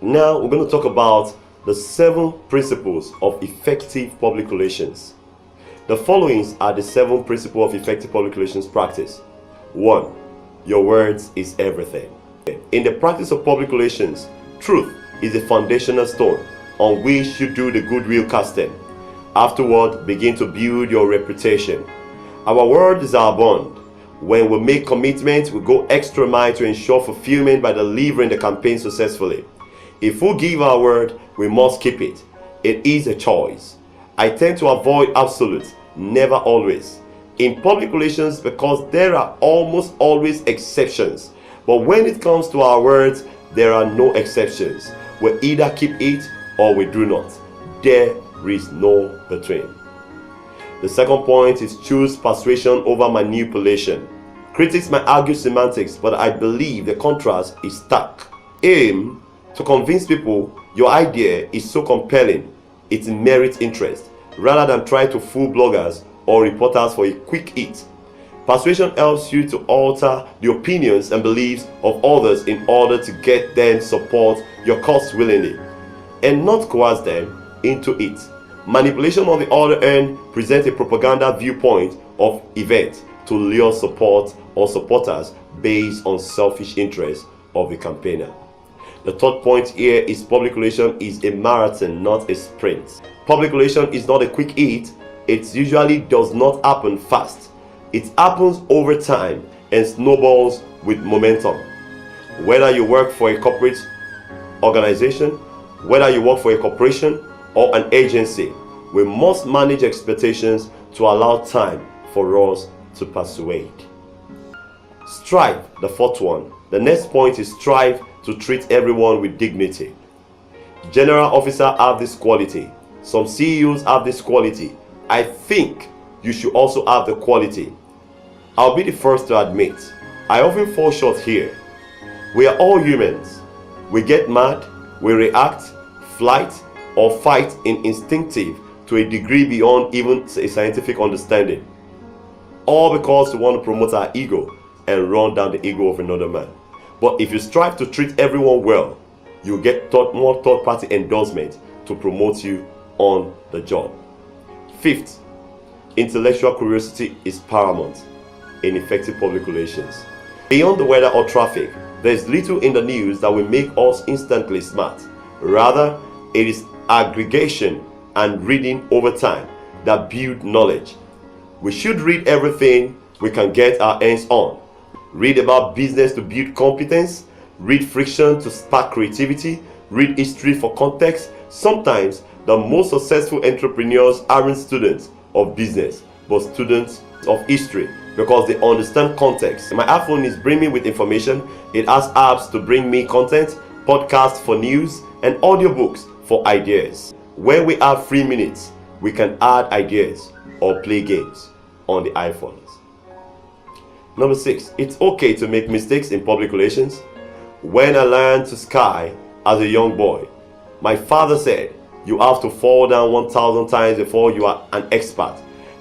Now we're going to talk about the 7 principles of effective public relations. The following are the 7 principles of effective public relations practice. 1. Your words is everything. In the practice of public relations, truth is the foundational stone on which you do the goodwill casting. Afterward, begin to build your reputation. Our word is our bond. When we make commitments, we go extra mile to ensure fulfillment by delivering the campaign successfully. If we give our word, we must keep it. It is a choice. I tend to avoid absolutes, never always, in public relations because there are almost always exceptions. But when it comes to our words, there are no exceptions. We either keep it or we do not. There is no between. The second point is choose persuasion over manipulation. Critics might argue semantics, but I believe the contrast is stark. Aim to convince people your idea is so compelling it merits interest, rather than try to fool bloggers or reporters for a quick hit. Persuasion helps you to alter the opinions and beliefs of others in order to get them to support your cause willingly, and not coerce them into it. Manipulation, on the other hand, presents a propaganda viewpoint of events to lure support or supporters based on selfish interests of the campaigner. The third point here is public relation is a marathon, not a sprint. Public relation is not a quick hit. It usually does not happen fast. It happens over time and snowballs with momentum. Whether you work for a corporate organization, whether you work for a corporation or an agency, we must manage expectations to allow time for us to persuade. Strive, the fourth one. The next point is strive to treat everyone with dignity. General officers have this quality. Some CEOs have this quality. I think you should also have the quality. I'll be the first to admit, I often fall short here. We are all humans. We get mad, we react, flight, or fight in instinctive to a degree beyond even a scientific understanding. All because we want to promote our ego and run down the ego of another man. But if you strive to treat everyone well, you get more third-party endorsement to promote you on the job. Fifth, intellectual curiosity is paramount in effective public relations. Beyond the weather or traffic, there is little in the news that will make us instantly smart. Rather, it is aggregation and reading over time that build knowledge. We should read everything we can get our hands on. Read about business to build competence, read friction to spark creativity, read history for context. Sometimes the most successful entrepreneurs aren't students of business, but students of history, because they understand context. My iPhone is brimming with information. It has apps to bring me content, podcasts for news, and audiobooks for ideas. When we have 3 minutes, we can add ideas or play games on the iPhones. Number 6, it's okay to make mistakes in public relations. When I learned to sky as a young boy, my father said, you have to fall down 1,000 times before you are an expert.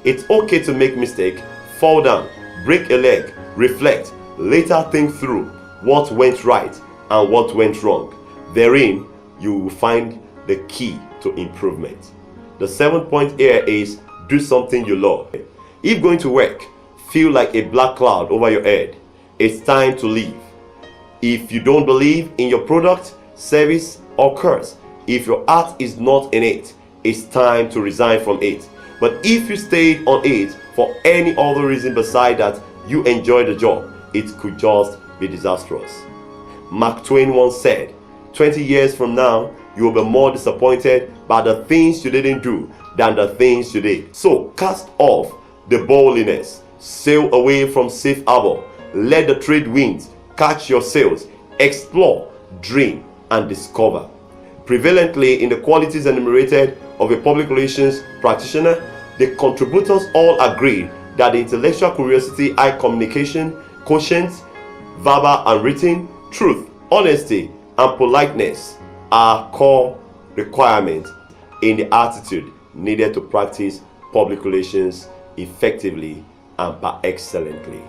It's okay to make mistakes, fall down, break a leg, reflect, later think through what went right and what went wrong. Therein, you will find the key to improvement. The 7th point here is do something you love. If going to work feel like a black cloud over your head, it's time to leave. If you don't believe in your product, service, or course, if your heart is not in it, it's time to resign from it. But if you stayed on it for any other reason beside that you enjoy the job, it could just be disastrous. Mark Twain once said, 20 years from now, you will be more disappointed by the things you didn't do than the things you did. So cast off the boldness, sail away from safe harbor, let the trade winds catch your sails, explore, dream, and discover. Prevalently in the qualities enumerated of a public relations practitioner, the contributors all agree that the intellectual curiosity, eye communication, quotient, verbal and written, truth, honesty, and politeness are core requirements in the attitude needed to practice public relations effectively and excellently.